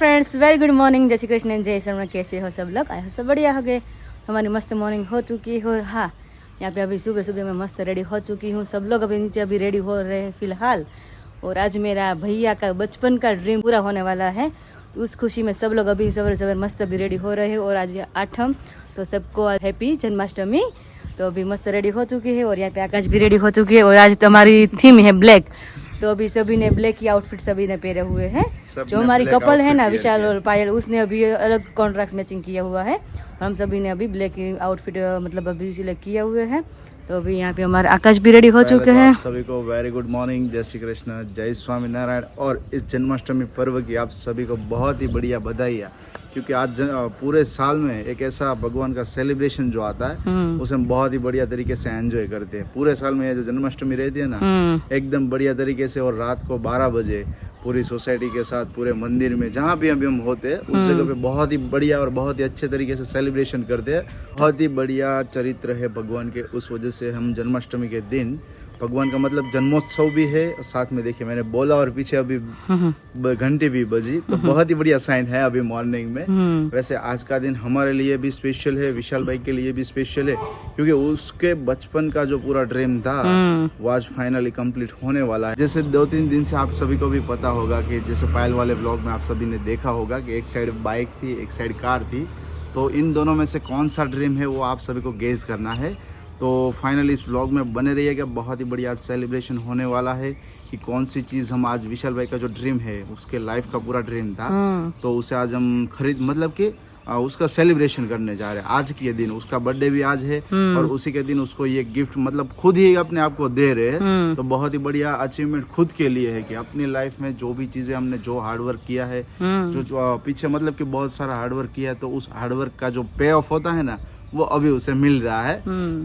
Friends, very good morning. जय श्री कृष्ण, जय श्री। कैसे हो सब लोग? आए हो सब बढ़िया हो गए। हमारी मस्त मॉर्निंग हो चुकी है और हाँ, यहाँ पे अभी सुबह सुबह मैं मस्त रेडी हो चुकी हूँ। सब लोग अभी नीचे अभी रेडी हो रहे हैं फिलहाल। और आज मेरा भैया का बचपन का ड्रीम पूरा होने वाला है। उस खुशी में सब लोग अभी सवेरे सवेरे मस्त अभी रेडी हो रहे हैं। और आज 8 तो सबको हैप्पी जन्माष्टमी। तो अभी मस्त रेडी हो चुकी है और यहाँ पे आकाश भी रेडी हो चुकी है। और आज तो हमारी थीम है ब्लैक, तो अभी सभी ने ब्लैक की आउटफिट सभी ने पहने हुए हैं। जो हमारी कपल है ना, विशाल और पायल, उसने अभी अलग कॉन्ट्रास्ट मैचिंग किया हुआ है। हम सभी ने अभी ब्लैक की आउटफिट मतलब अभी सिलेक्ट किया हुए हैं। तो अभी यहाँ पे हमारे आकाश भी रेडी हो चुके हैं। सभी को वेरी गुड मॉर्निंग, जय श्री कृष्ण, जय स्वामी नारायण। और इस जन्माष्टमी पर्व की आप सभी को बहुत ही बढ़िया बधाई है, क्योंकि आज पूरे साल में एक ऐसा भगवान का सेलिब्रेशन जो आता है उसे हम बहुत ही बढ़िया तरीके से एंजॉय करते हैं। पूरे साल में ये जो जन्माष्टमी रहती है ना, एकदम बढ़िया तरीके से। और रात को 12 बजे पूरी सोसाइटी के साथ पूरे मंदिर में जहाँ भी अभी हम होते हैं उस जगह पे बहुत ही बढ़िया और बहुत ही अच्छे तरीके से सेलिब्रेशन करते हैं। बहुत ही बढ़िया चरित्र है भगवान के, उस वजह से हम जन्माष्टमी के दिन भगवान का मतलब जन्मोत्सव भी है और साथ में देखिए मैंने बोला और पीछे अभी घंटी भी बजी, तो बहुत ही बढ़िया साइन है अभी मॉर्निंग में। वैसे आज का दिन हमारे लिए भी स्पेशल है, विशाल भाई के लिए भी स्पेशल है, क्योंकि उसके बचपन का जो पूरा ड्रीम था वो आज फाइनली कंप्लीट होने वाला है। जैसे 2-3 दिन से आप सभी को भी पता होगा कि जैसे पायल वाले व्लॉग में आप सभी ने देखा होगा कि एक साइड बाइक थी, एक साइड कार थी। तो इन दोनों में से कौन सा ड्रीम है वो आप सभी को गेस करना है। तो फाइनली इस व्लॉग में बने रहिएगा। बहुत ही बढ़िया आज सेलिब्रेशन होने वाला है कि कौन सी चीज़ हम आज विशाल भाई का जो ड्रीम है, उसके लाइफ का पूरा ड्रीम था, तो उसे आज हम मतलब कि उसका सेलिब्रेशन करने जा रहे हैं। आज के दिन उसका बर्थडे भी आज है और उसी के दिन उसको ये गिफ्ट मतलब खुद ही अपने आप को दे रहे हैं। तो बहुत ही बढ़िया अचीवमेंट खुद के लिए है कि अपनी लाइफ में जो भी चीजें हमने जो हार्डवर्क किया है, जो पीछे मतलब कि बहुत सारा हार्डवर्क किया है, तो उस हार्डवर्क का जो पे ऑफ होता है ना, वो अभी उसे मिल रहा है।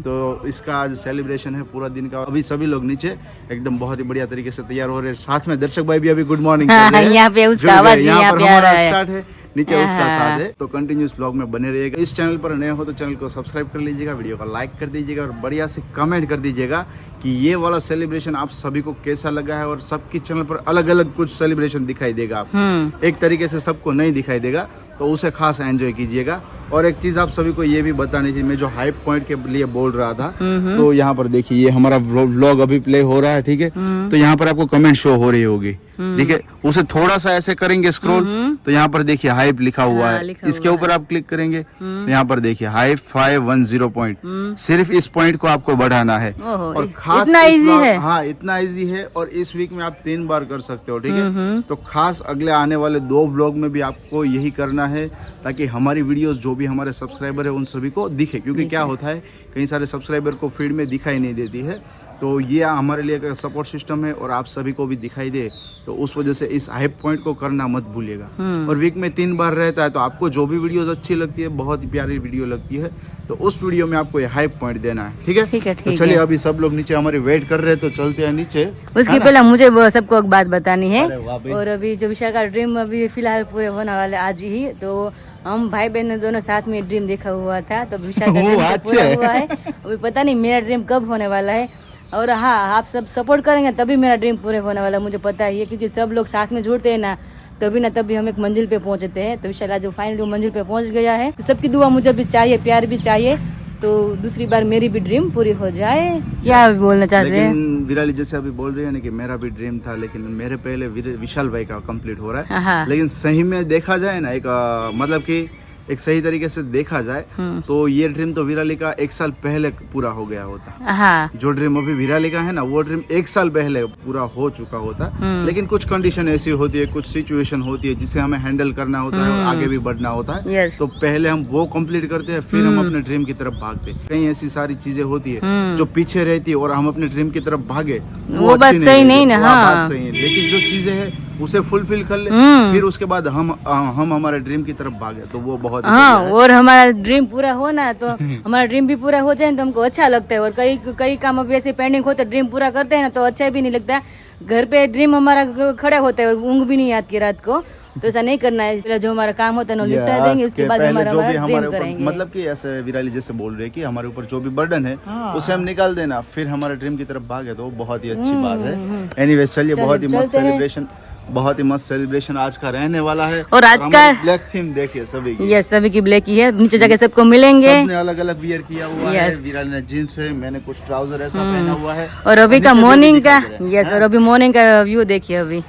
तो इसका आज सेलिब्रेशन है पूरा दिन का। अभी सभी लोग नीचे एकदम बहुत ही बढ़िया तरीके से तैयार हो रहे हैं। साथ में दर्शक भाई भी अभी गुड मॉर्निंग यहाँ पे उसका आवाज यहाँ पे आ रहा है। स्टार्ट है, नीचे उसका साथ है। तो कंटिन्यूस ब्लॉग में बने रहिएगा। इस चैनल पर नए हो तो चैनल को सब्सक्राइब कर लीजिएगा, वीडियो को लाइक कर दीजिएगा और बढ़िया से कमेंट कर दीजिएगा कि ये वाला सेलिब्रेशन आप सभी को कैसा लगा है। और सबकी चैनल पर अलग अलग कुछ सेलिब्रेशन दिखाई देगा आपको, एक तरीके से सबको नहीं दिखाई देगा, तो उसे खास एंजॉय कीजिएगा। और एक चीज आप सभी को ये भी बतानी थी, मैं जो हाइप पॉइंट के लिए बोल रहा था, तो यहाँ पर देखिए ये हमारा व्लॉग अभी प्ले हो रहा है, ठीक है। तो यहाँ पर आपको कमेंट शो हो रही होगी, ठीक है। उसे थोड़ा सा ऐसे करेंगे स्क्रॉल, तो यहाँ पर देखिए हाइप लिखा हुआ है। इसके ऊपर आप क्लिक करेंगे तो यहाँ पर देखिए हाइप 510 पॉइंट। सिर्फ इस पॉइंट को आपको बढ़ाना है और खास इतना इजी है। हाँ, इतना इजी है। और इस वीक में आप 3 बार कर सकते हो, ठीक है। तो खास अगले आने वाले 2 व्लॉग में भी आपको यही करना है, ताकि हमारी वीडियोस जो भी हमारे सब्सक्राइबर है उन सभी को दिखे। क्योंकि क्या होता है, कई सारे सब्सक्राइबर को फीड में दिखाई नहीं देती है, तो ये हमारे लिए एक सपोर्ट सिस्टम है और आप सभी को भी दिखाई दे। तो उस वजह से इस हाइप पॉइंट को करना मत भूलिएगा। और वीक में 3 बार रहता है, तो आपको जो भी वीडियोस अच्छी लगती है, बहुत ही प्यारी वीडियो लगती है, तो उस वीडियो में आपको ये हाइप पॉइंट देना है, ठीक है। तो चलिए अभी सब लोग नीचे हमारी वेट कर रहे हैं, तो चलते हैं नीचे। उसकी पहले मुझे वो सबको एक बात बतानी है। और अभी जो विशाल का ड्रीम अभी फिलहाल पूरे होने वाले आज ही, तो हम भाई बहन दोनों साथ में ड्रीम देखा हुआ था। तो विशाल का ड्रीम पूरा हुआ है। अभी पता नहीं मेरा ड्रीम कब होने वाला है। और हाँ, आप सब सपोर्ट करेंगे तभी मेरा ड्रीम पूरे होने वाला है, मुझे पता ही है। क्योंकि सब लोग साथ में जुड़ते हैं ना, तभी ना तभी हम एक मंजिल पे पहुंचते हैं। तो विशाल जो फाइनली मंजिल पे पहुंच गया है, तो सबकी दुआ मुझे भी चाहिए, प्यार भी चाहिए, तो दूसरी बार मेरी भी ड्रीम पूरी हो जाए। क्या बोलना चाहते हैं? विराली जैसे अभी बोल रही है ना कि मेरा भी ड्रीम था, लेकिन मेरे पहले विशाल भाई का कंप्लीट हो रहा है। लेकिन सही में देखा जाए ना, एक मतलब कि एक सही तरीके से देखा जाए तो ये ड्रीम तो विराली का 1 साल पहले पूरा हो गया होता। जो ड्रीम अभी विराली का है ना, वो ड्रीम 1 साल पहले पूरा हो चुका होता। लेकिन कुछ कंडीशन ऐसी होती है, कुछ सिचुएशन होती है जिसे हमें हैंडल करना होता है और आगे भी बढ़ना होता है। तो पहले हम वो कंप्लीट करते हैं, फिर हम अपने ड्रीम की तरफ भागते हैं। कई ऐसी सारी चीजें होती है जो पीछे रहती है और हम अपने ड्रीम की तरफ भागे, वो बात सही नहीं ना। बात सही है, लेकिन जो चीजें है उसे फुलफिल कर ले, फिर उसके बाद हम हमारे ड्रीम की तरफ भागे, तो वो बहुत और हमारा ड्रीम पूरा हो ना, तो हमारा ड्रीम भी पूरा हो जाए तो हमको अच्छा लगता है। और कई काम अभी ऐसे पेंडिंग होते, ड्रीम पूरा करते हैं ना तो अच्छा भी नहीं लगता। घर पे ड्रीम हमारा खड़ा होता है और ऊँग भी नहीं आती रात को, तो ऐसा नहीं करना है। जो हमारा काम होता है ना निपटा देंगे, उसके बाद हमारा ड्रीम करेंगे। मतलब कि ऐसे विराली जैसे बोल रहे हैं कि हमारे ऊपर जो भी बर्डन है उसे हम निकाल देना, फिर हमारे ड्रीम की तरफ भागे, तो बहुत ही अच्छी बात है। एनीवेज चलिए, बहुत ही मस्त सेलिब्रेशन बहुत ही मस्त सेलिब्रेशन आज का रहने वाला है। और आज का ब्लैक थीम देखिए सभी की। यस, सभी की ब्लैक ही है। नीचे जाके सबको मिलेंगे। सबने अलग अलग वियर किया हुआ है। विराल ने जींस है, मैंने कुछ ट्राउजर ऐसा पहना हुआ है। और अभी का नीचे मॉर्निंग का दिखाई दे रहा है। यस, और अभी मॉर्निंग का व्यू देखिए अभी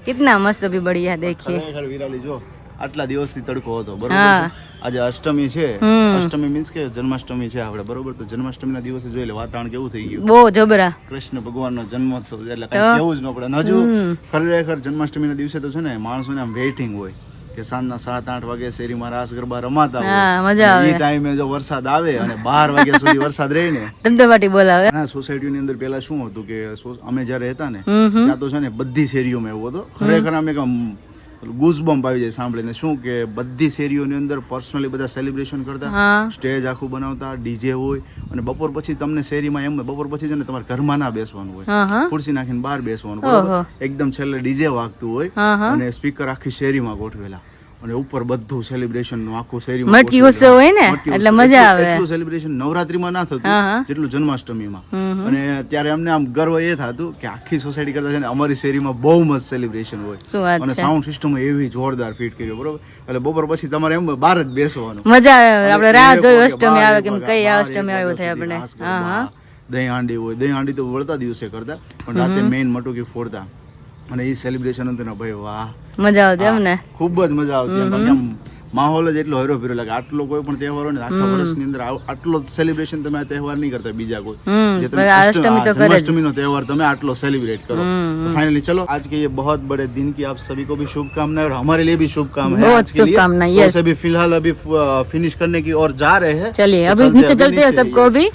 कितना મસ્ત અભી बढ़िया देखिए। ખરેખર વિરાલી જો આટલા દિવસથી તડકો હતો બરોબર હા. છે. આજે અષ્ટમી છે. અષ્ટમી મીન્સ કે જન્માષ્ટમી છે આપણે બરોબર. તો જન્માષ્ટમીના દિવસે જોઈ લે વાતાવરણ કેવું થઈ ગયું. બહુ જબરા। કૃષ્ણ ભગવાનનો જન્મોત્સવ એટલે કઈ કેવું જ ન પડે. અને હજુ ખરેખર જન્માષ્ટમીના દિવસે તો છે ને માણસોને આમ વેઇટિંગ હોય કે સાંજના 7-8 વાગે શેરીમાં રાસ ગરબા રમાતા હોય. હા, મજા આવે। એ ટાઈમે જો વરસાદ આવે અને 12 વાગ્યા સુધી વરસાદ રહે ને ધમધમાટી બોલાવે। ના સોસાયટીની અંદર પેલા શું હતું કે અમે જ્યારે હતા ને ત્યાં તો છે ને બધી શેરીઓમાં એવું હતું ખરેખર અમે ગૂઝબમ્પ આવી જાય સાંભળીને શું કે બધી શેરીઓની અંદર પર્સનલી બધા સેલિબ્રેશન કરતા સ્ટેજ આખું બનાવતા ડીજે હોય અને બપોર પછી તમને શેરીમાં એમ બપોર પછી છે ને તમારે ઘરમાં ના બેસવાનું હોય ખુરશી નાખીને બહાર બેસવાનું બરોબર એકદમ છેલ્લે ડીજે વાગતું હોય અને સ્પીકર આખી શેરીમાં ગોઠવેલા અને ઉપર બધું સેલિબ્રેશન નું આખું શેરીમાં મટકી ઉત્સવ હોય ને એટલે મજા આવે। એટલું સેલિબ્રેશન નવરાત્રીમાં ના થતું જેટલું જન્માષ્ટમીમાં અને ત્યારે અમને આમ ગર્વ એ થતું કે આખી સોસાયટી કરતા છે ને અમારી શેરીમાં બહુ મસ્ત સેલિબ્રેશન હોય અને સાઉન્ડ સિસ્ટમ એવી જોરદાર ફિટ કર્યો બરોબર એટલે બપોર પછી તમારે એમ બહાર જ બેસવાનું મજા આવે। આપણે રાહ જોઈ અષ્ટમી આવે કે કઈ અષ્ટમી આવ્યો થાય આપણે। દહીં હાંડી હોય દહીં હાંડી તો વળતા દિવસે કરતા પણ રાતે મેઇન મટુકી ફોડતા અને એ સેલિબ્રેશન હતું ને ભાઈ વાહ મજા આવતી એમ ને ખૂબ જ મજા આવતી એમ માહોલ જ એટલો હરો ફેરો લાગે આટલો કોઈ પણ તહેવાર હોય ને આખા વર્ષની અંદર આટલો સેલિબ્રેશન તમે આ તહેવાર નહીં કરતા બીજા કોઈ જે તમે जन्माष्टमी त्योहार તમે આટલો सेलिब्रेट करो। तो फाइनली चलो आज के ये बहुत बड़े दिन की आप सभी को भी शुभकामनाएं और हमारे लिए भी शुभकामनाएं आज के लिए। तो अभी फिलहाल अभी फिनिश करने की ओर जा रहे हैं। चलिए अभी नीचे चलते हैं सबको अभी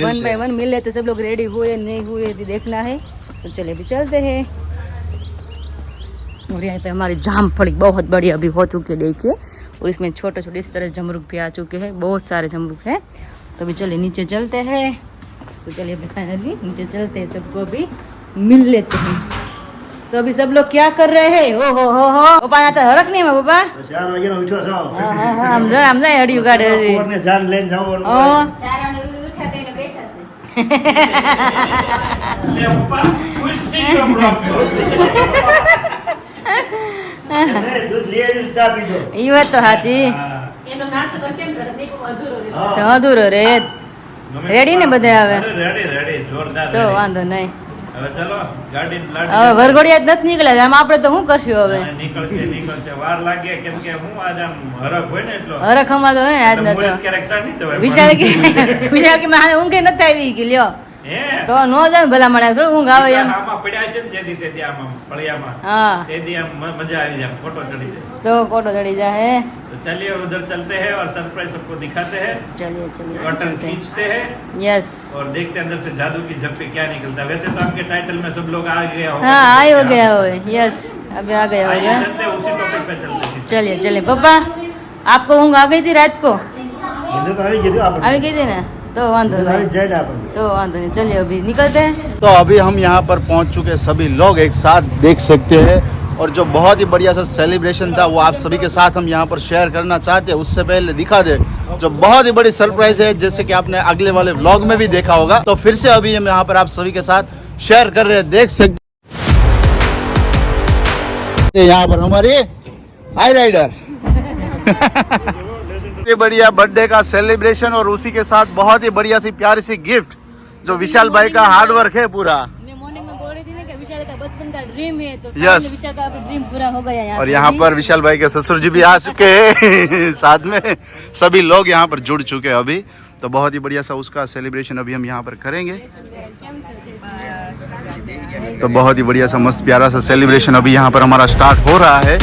वन बाय वन मिल लेते सब लोग रेडी हुए नहीं हुए देखना है। तो चलिए अभी चलते हैं। और यहाँ पे हमारी जामफली बहुत बड़ी अभी हो चुकी है देखिए और इसमें छोटे छोटे इस तरह जमरुक भी आ चुके हैं बहुत सारे जमरुक हैं। तो अभी चलिए नीचे चलते हैं। तो चलिए अभी फाइनली नीचे चलते हैं सबको अभी मिल लेते हैं। तो अभी सब लोग क्या कर रहे हैं? ओ हो पापा यहाँ तो हरक नहीं है पापा 4 વાગ્યાનો ઉઠ્યો છો हम जाए हड़िયું काढे છે કોને જાન લઈને જાવ લે પપ્પા ખુશ થઈ ગયો દૂધ લઈ આવી ચા પીજો ઈ વાત તો સાચી એનો નાસ્તો પર કેમ કરે નહીં અધૂરો રહે તો અધૂરો રે રેડી ને બધે આવે રેડી જોરદાર તો વાંધો નહીં। હવે ચલો ગાડી હવે વરઘોડિયા જ નથી નીકળ્યા આમ આપણે તો શું કરશું હવે નીકળશે વાર લાગે કેમ કે હું આજ આમ હરખ હોય ને એટલો હરખ અમાર તો હે આજ ન તો કેરેક્ટર નહીં જવાય વિશાલ કે મારે ઊંઘે નથી આવી કે લ્યો હે તો નો જાય ભલા મળે થોડું ઊંઘ આવે એમ આમાં પડ્યા છે ને જે રીતે ત્યાં આમ ફળિયામાં हाँ તે દી આમ મજા આવી જાય ફોટો ચડી જાય तो फोटो चढ़ी जाए। तो चलिए उधर चलते हैं और सरप्राइज सबको दिखाते हैं चलिए चलिए कर्टन खींचते हैं यस और देखते हैं अंदर से जादू की झप्पी क्या निकलता है। वैसे तो आपके टाइटल में सब लोग आ गया होगा हाँ आई हो गया हो यस अभी आ गया हो आइए गया। चलते हैं उसी टॉपिक पे चलते हैं। चलिए चलिए पापा आपको ऊँग आ गई थी रात को આવી ગઈ थी ना तो वांधो नहीं तो वांधो नहीं चलिए अभी निकलते हैं। तो अभी हम यहाँ पर पहुँच चुके हैं सभी लोग एक साथ देख सकते हैं और जो बहुत ही बढ़िया सा सेलिब्रेशन था वो आप सभी के साथ हम यहाँ पर शेयर करना चाहते हैं। उससे पहले दिखा दे जो बहुत ही बड़ी सरप्राइज है जैसे कि आपने अगले वाले व्लॉग में भी देखा होगा। तो फिर से अभी हम यहाँ पर आप सभी के साथ शेयर कर रहे हैं देख सकते हैं यहाँ पर हमारी हाई राइडर बढ़िया बर्थडे का सेलिब्रेशन और उसी के साथ बहुत ही बढ़िया सी प्यारी सी गिफ्ट जो विशाल भाई का हार्ड वर्क है पूरा। मैं मॉर्निंग में बोल रही थी ना कि विशाल का बचपन का ड्रीम है तो Yes. विशाल का अभी ड्रीम पूरा हो गया और यहाँ पर विशाल भाई के ससुर जी भी आ चुके हैं साथ में सभी लोग यहाँ पर जुड़ चुके हैं अभी। तो बहुत ही बढ़िया सा उसका सेलिब्रेशन अभी हम यहाँ पर करेंगे। तो बहुत ही बढ़िया सा मस्त प्यारा सा सेलिब्रेशन अभी यहाँ पर हमारा स्टार्ट हो रहा है।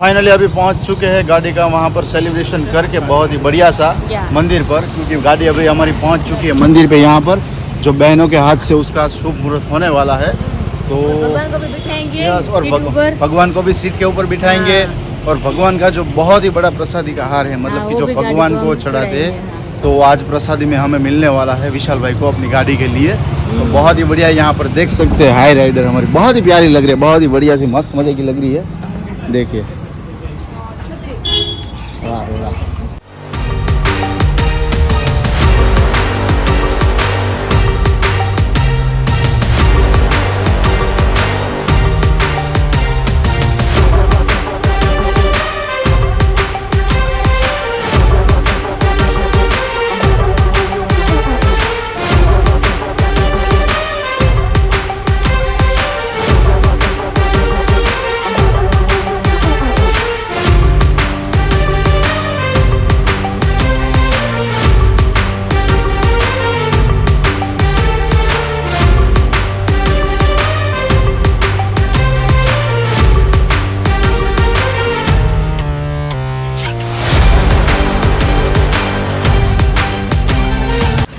फाइनली अभी पहुंच चुके हैं गाड़ी का वहां पर सेलिब्रेशन करके बहुत ही बढ़िया सा मंदिर पर क्योंकि गाड़ी अभी हमारी पहुंच चुकी है मंदिर पे यहाँ पर। जो बहनों के हाथ से उसका शुभ मुहूर्त होने वाला है। तो भगवान को भी बिठाएंगे यस, और सीट ऊपर। भगवान को भी सीट के ऊपर बिठाएंगे। और भगवान का जो बहुत ही बड़ा प्रसादी का हार है, मतलब हाँ, कि वो जो भी गाड़ी भगवान को को हम चढ़ाते चढ़ाएंगे, हैं, तो आज प्रसादी में हमें मिलने वाला है विशाल भाई को अपनी गाड़ी के लिए। तो बहुत ही बढ़िया, यहाँ पर देख सकते हैं हाई राइडर हमारी बहुत ही प्यारी लग रही है, बहुत ही बढ़िया सी मस्त मजे की लग रही है। देखिए वाह रे वाह।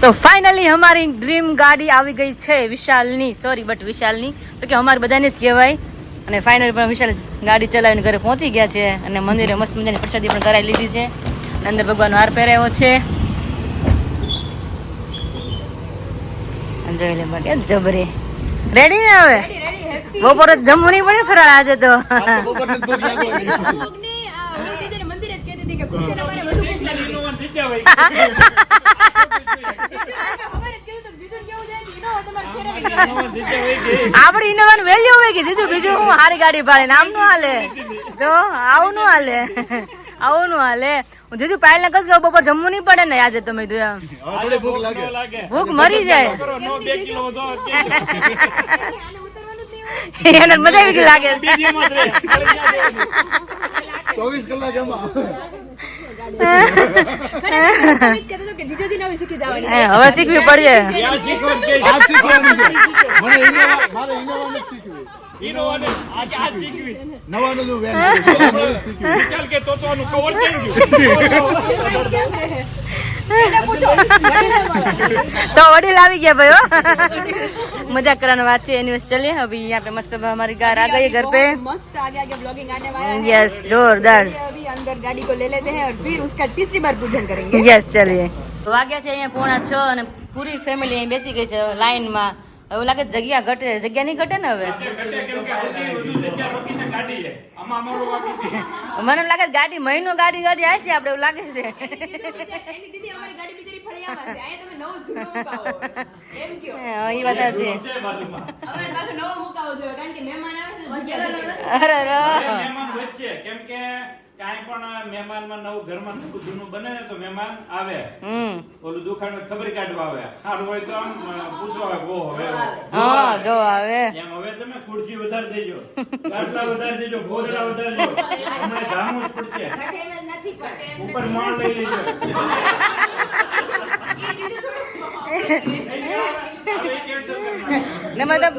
તો ફાઇનલી અમારી ડ્રીમ ગાડી આવી ગઈ છે વિશાલની, સોરી બટ વિશાલની, તો કે અમારે બધાને જ કહેવાય. અને ફાઇનલી પણ વિશાલ ગાડી ચલાવીને ઘરે પહોંચી ગયા છે અને મંદિરે મસ્ત મજાની પ્રસાદી પણ કરાવી લીધી છે. અંદર ભગવાનનો હાર પહેરાવ્યો છે. જોઈ લે માટે જબરે રેડી ને હવે બપોરે જમવું નહીં પડે ફરાળ આજે તો. મંદિરે જ કહેતી હતી કે ખુશીને મારે વધુ ભૂખ લાગી ગઈ. જીજુ થઈ ગયા ભાઈ. આપડે ઇનોવાનું વેલ્યુ હોય કે જીજુ બીજું હું હારી ગાડી ભાડે આમ નું હાલે, તો આવું નું હાલે, આવું નું હાલે. હું જીજુ પાયલ ને કસ બપોર જમવું નહીં પડે ને આજે, તમે ભૂખ મરી જાય એને મજા આવી ગઈ લાગે છે. 24 કલાક એમાં હવે શીખવી પડશે. આ શીખવાનું છે. મને મારે ઇનોવા નથી શીખવી. નવાનું જો વેન શીખવી. ચાલ કે તો આનું કવર થઈ ગયું. तो वडील आ गया भाई मजाक कराने बात है. एनीवेज चलिए अभी यहाँ पे मस्त हमारी कार आ गई है घर पे. मस्त आगे आगे ब्लॉगिंग आने वाला है. यस जोरदार. अभी अंदर गाड़ी को ले लेते हैं और फिर उसका तीसरी बार पूजन करेंगे. यस चलिए. तो आ गया છે અહીંયા 5:45 અને પૂરી ફેમિલી અહીં બેસી ગઈ છે લાઈન માં. એવું લાગે જગ્યા ઘટે, જગ્યા નહીં ઘટે ને હવે. મને લાગે ગાડી મહિનો ગાડી ગાડી આવે છે આપણે, એવું લાગે છે. એની દીદી અમારી ગાડી બિચારી ફળિયામાં છે. અહીંયા તમે નવો ઝૂલો મુકાવો એમ કયો. હા એ વાત છે. અમારે પાછો નવો મુકાવો જોઈએ કારણ કે મહેમાન આવે છે જગ્યા ઘટે. અરે મહેમાન વચ્ચે કેમ કે કાંઈ પણ મહેમાનમાં નવું ઘરમાં નવું જૂનું બને ને તો મહેમાન આવે, ઓલું દુખાનું ખબર કાઢવા આવે. સારું હોય તો આમ પૂછવા આવે બહુ હવે હા જો આવે એમ. હવે તમે ખુરશી વધારી દેજો, ગાટલા વધારી દેજો, ગોદડા વધારી દેજો, હમણાં જામું જ પડશે. ઘટે એમ જ નથી પણ ઉપર માળ લઈ લેજો. એ દીદી થોડું હવે cancel કરી નાખો. ને મતલબ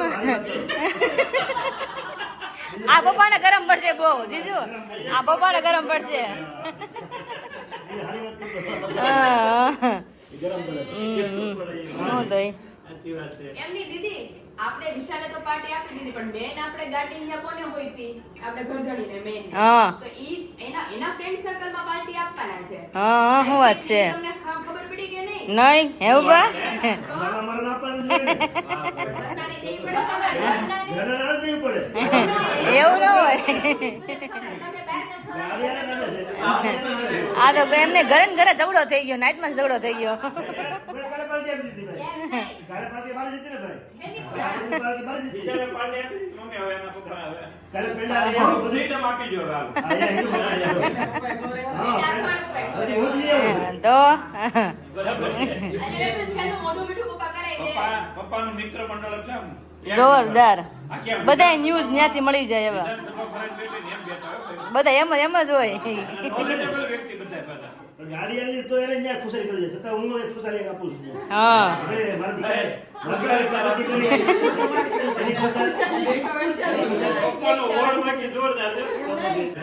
આ પપ્પાને ગરમ પડશે બહુ જીજુ, આ પપ્પાને ગરમ પડશે. સાચી વાત છે. એમની દીદી આપણે વિશાલે તો પાર્ટી આપી દીધી પણ મેન આપણે ગાડી અહીંયા કોને હોય પી આપણે ઘરધણીને મેન. હા તો ઈ એના ફ્રેન્ડ સર્કલમાં પાર્ટી આપવાના છે. હા શું વાત છે. તમને ખબર પડી કે નહીં? નહીં એવું બા ઘરનાને દેવી પડે તમારે ઘરનાને. એવું ન હોય. આ તો એમને ઘરે ને ઘરે ઝઘડો થઈ ગયો, નાઈટમાં ઝઘડો થઈ ગયો. વિચારે પાડે મમ્મી હવે એના પપ્પા હવે ફ્રીડમ આપી દો હાલ. તો બરાબર છે. મોઢું મીઠું પપ્પા કરાવી દે. પપ્પાનું મિત્ર મંડળ એટલે આમ જોરદાર બધા ન્યૂઝ ત્યાંથી મળી જાય એવા વિધાનસભા ભરાઈને બેઠીને એમ કહેતા હોય. બધા એમ જ હોય. knowledgeable વ્યક્તિ બધા પાછા. ગાડી આલી તો એને ન્યા ખુશાલી કરી છે છતાં હું એ ખુશાલી આપું છું. હા હવે મારી એ, પપ્પાનો word બાકી જોરદાર છે.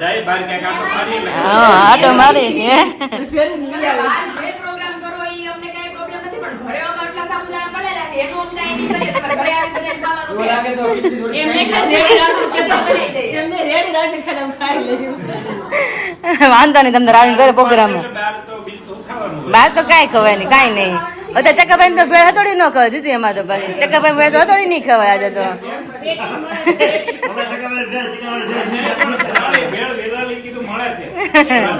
જાય બહાર ક્યાંક આટો મારી લે. હા આટો મારી તમે બહાર જે પ્રોગ્રામ કરો ઈ અમને કાંઈ પ્રોબ્લેમ નથી પણ ઘરે અમે આટલા સાબુદાણા પડેલા છે એનું કાંઈ નહીં કરીએ, તમારે ઘરે આવીને બધાને ખાવાનું છે. લાગે તો કેટલી થોડી એમને ખાઈ રેડી રાખો બનાવી દઈએ. એમને રેડી રાખી ખાઈ લેવું. વાંધો નહીં, તમને આવીને ઘરે પ્રોગ્રામ બહાર તો બીજું તો ખાવાનું હોય. બહાર તો કાંઈ ખવાય નહીં, કાંઈ નહીં. અત્યારે ચક્કાભાઈ તો ભેળ હતોડી ન ખવાય દીધી એમાં તો પછી ચક્કાભાઈ ભેળ તો હતોડી નહીં ખવાય આજે તો. ભેળ વેરાલી કીધું મળે છે.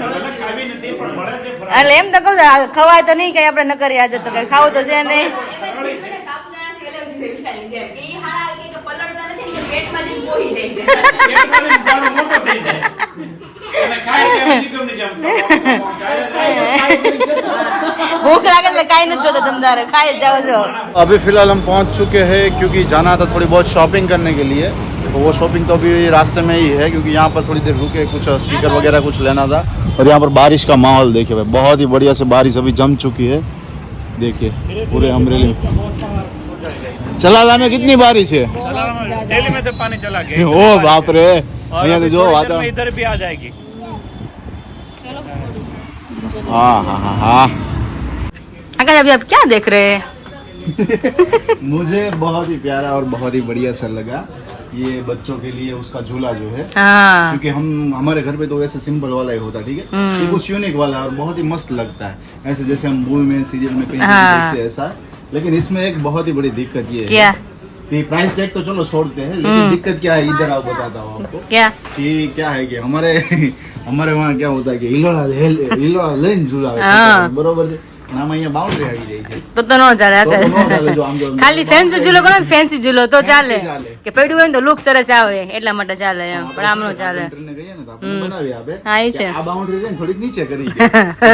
ભલે ખાવી નથી પણ મળે છે ફરાળ. એટલે એમ તો કહું છું, ખવાય તો નહીં કઈ આપણે ન કરીએ આજે તો કઈ ખાવું તો છે નહીં. એમાં જીજુને સાબુદાણાથી અલગ છે વિશાલની જેમ. કે ઈ હાડા કે પલળતા નથી ને કે પેટમાં જઈને પોહી જાય છે. પેટમાંથી દાણો મોટો થઈ જાય. અને ખાય ત્યાં નીકળ નહીં જામ. ભૂખ લાગે એટલે કાંઈ નથી જોતા તમ તારે ખાઈ જ જાઓ છો. अभी फिलहाल हम पहुंच चुके हैं क्योंकि जाना था थोड़ी बहुत शॉपिंग करने के लिए। तो वो शॉपिंग तो अभी रास्ते में ही है क्योंकि यहाँ पर थोड़ी देर रुके, कुछ स्पीकर वगैरह कुछ लेना था। और यहाँ पर बारिश का माहौल देखिए भाई, बहुत ही बढ़िया से बारिश अभी जम चुकी है। देखिए पूरे अमरेली में, चलाला में कितनी बारिश है। दिल्ली में तो पानी चला गया। ओ बाप रे, यहाँ तो जो वातावरण, इधर भी आ जाएगी। हाँ हाँ हाँ हाँ। अंकल अभी आप क्या देख रहे हैं? मुझे बहुत ही प्यारा और बहुत ही बढ़िया सा लगा ये बच्चों के लिए उसका झूला जो है, हाँ क्योंकि हम हमारे घर पे तो वैसे सिंपल वाला ही होता है, ठीक है। ये कुछ यूनिक वाला है और बहुत ही मस्त लगता है, ऐसे जैसे हम मूवी में सीरियल में कहीं हाँ। देखते हैं ऐसा है। लेकिन इसमें एक बहुत ही बड़ी दिक्कत ये क्या है कि प्राइस टैग तो चलो छोड़ते हैं, लेकिन दिक्कत क्या है इधर आओ बताता हूँ आपको। क्या कि क्या है कि हमारे वहाँ क्या होता है कि हिलोड़ा लेन झूला हाँ। बरोबर છે, પણ આમાં અહીંયા બાઉન્ડ્રી આવી રહી છે તો ન ચાલે તો ન ચાલે. જો આમ જો ખાલી ફેન્સી ઝૂલો કરો ને, ફેન્સી ઝૂલો તો ચાલે ચાલે. કે પડ્યું હોય ને તો લુક સરસ આવે એટલા માટે ચાલે એમ, પણ આમ ન ચાલે. ટ્રેનને કહીએ ને તો આપણને બનાવી આપે. હા, એ છે. કે આ બાઉન્ડ્રી છે ને થોડીક નીચે કરી દે.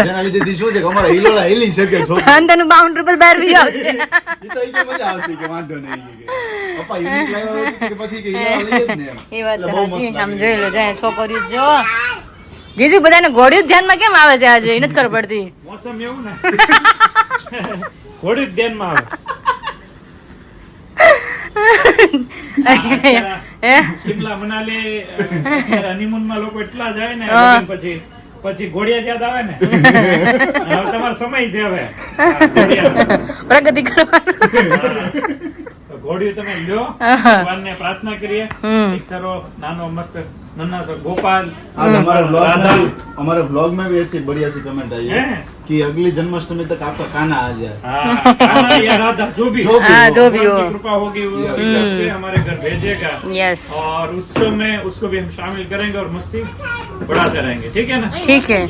જેના લીધે શું છે કે અમારા હિલોડા હિલી શકે છો. અંદરનું બાઉન્ડ્રી પર બહાર બી આવશે. ઈ તો ઈ કે મજા આવશે કે વાંધો નહીં કે પપ્પા યુનિક લાવ્યા હોય કે પછી કે હિલોડા લઈએ જ ને એમ. એ વાત એટલે બહુ મસ્ત સાચી. આમ લાગે. જોઈ લો, જાય છોકરીઓ જો જીજુ બધાને ઘોડિયું જ ધ્યાનમાં કેમ આવે છે આજે, એ નથી ખબર પડતી. મોસમ એવું ને થોડીક ધ્યાનમાં આવે. હે? શિમલા મનાલી હનીમૂન માં લોકો એટલા જાય ને હા. લગ્ન પછી ઘોડિયા યાદ આવે ને. હવે તમારો સમય છે હવે ઘોડિયાનો. પ્રગતિ કરવાનું. તો ઘોડિયું તમે લ્યો, ભગવાનને પ્રાર્થના કરીએ. એક સારો નાનો મસ્ત नन्हा सा गोपाल। आज हमारे ब्लॉग राधा। में हमारे ब्लॉग में भी ऐसी बढ़िया सी कमेंट आई है हैं? कि अगली जन्माष्टमी तक आपका काना आ जाए। हाँ, कान्हा या राधा जो भी जो भी हाँ, हो। जो भी हो। भगवान की कृपा होगी वो Yes. इस तरह से हमारे घर भेजेगा यस, और उत्सव में उसको भी हम शामिल करेंगे और मस्ती बढ़ाते रहेंगे, ठीक है ना। ठीक है।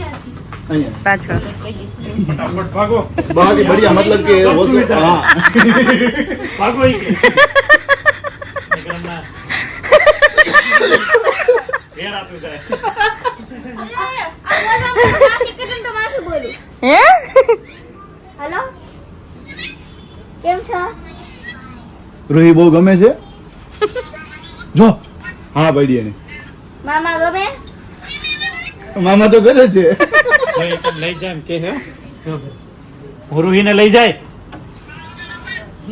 અહીંયા. पाछो फटाफट भागो बहुत ही बढ़िया, मतलब कि वो सब हाँ भागो ही के। निकलना घेर आते जाए। હે? હેલો કેમ છો રૂહી બહુ ગમે છે જો હા પડી એને મામા ગમે મામા તો કરે છે લઈ જાય એમ કે હે રૂહીને લઈ જાય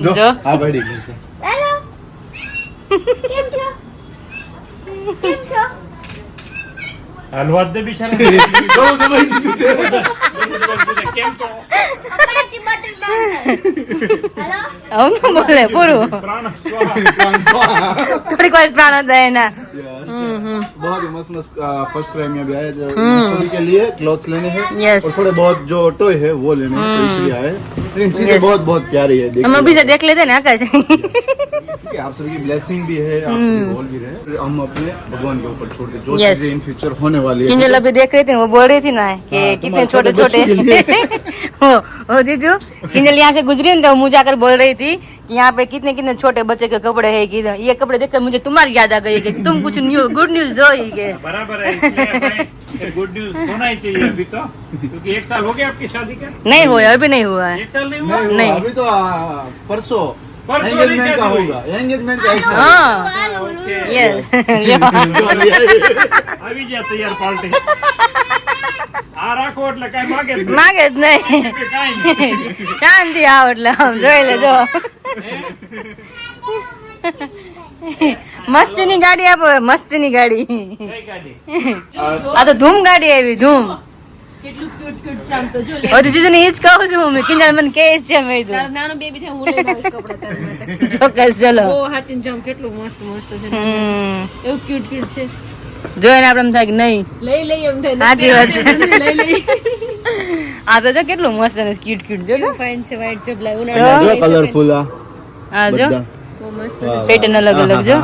જો જો. હા પડી ગઈ છે હેલો કેમ છો કેમ છો હલવા દે બિચારા બહુ દબાઈ દીધું તે. કેમ તો પપ્પાની બોટલ બંધ હેલો આવું ન બોલે પૂરું, પ્રાણ સ્વાહા। થોડીક વાર પ્રાણ હતા એના. Yes. बहुत ही मस्त मस्त फर्स्ट क्राइम में भी आए जो सभी के लिए क्लॉथ्स लेने हैं Yes. और थोड़े बहुत जो टॉय है वो लेने हैं तो इसलिए आए, लेकिन चीजें Yes. बहुत बहुत प्यारी है हम देखिए अभी से देख लेते हैं ना आकाश। कि आप सभी की ब्लेसिंग भी है, आप सभी बोल भी रहे, हम अपने भगवान के ऊपर छोड़ दे जो Yes. चीजें इन फ्यूचर होने वाली है। किंजल अभी देख रही थी, वो बोल रही थी ना कि हाँ, कितने तुम्हारे छोटे छोटे छोटे बच्चों के वो जीजू किंजल यहाँ से गुजरी ना तो मुझे आकर बोल रही थी कि यहाँ पे कितने कितने छोटे बच्चे के कपड़े हैं, कि ये कपड़े देखकर मुझे तुम्हारी याद आ गई कि तुम कुछ गुड न्यूज दो ही के। बराबर है, इसलिए हमें गुड न्यूज होना ही चाहिए अभी तो, क्योंकि 1 साल हो गया आपकी शादी का। नहीं हुआ, अभी नहीं हुआ है। 1 साल नहीं नहीं हुआ। हुआ, नहीं। अभी तो परसों परसों एंगेजमेंट का नहीं शादी होगा, एंगेजमेंट का एक साल हाँ ओके। यस આવી જાય તૈયાર પાર્ટી આ રાખો એટલે કાઈ માગે જ નહીં. मागे જ નહીં, કે કાઈ નહીં. શાંતિ આવ એટલે આમ જોઈ લેજો. મસ્તીની ગાડી આપો, મસ્તીની ગાડી. કઈ ગાડી? આ તો ધૂમ ગાડી આવી, ધૂમ. કેટલું ક્યુટ ક્યુટ છે આમ તો જો લે હજી જીજુને ઈ જ કહું છું મમ્મી કિંજલ મને કહે જ છે મેં તારું કીધું. નાનું બેબી થાય હું લઈને આવીશ કપડાં તારા માટે ચોક્કસ ચલો ઓ હાચીન જામ કેટલું મસ્ત મસ્ત છે હમ. એવું ક્યુટ ક્યુટ છે જોઈને આપણે એમ થાય કે નહીં લઈ એમ થાય સાચી વાત છે. લઈ આ તો જો કેટલું મસ્ત અને ક્યુટ ક્યુટ જો તો. ફાઇન છે વ્હાઈટ જબલા જો કલરફુલ આ આ જો બધા બહુ મસ્ત પેટર્ન અલગ અલગ જો.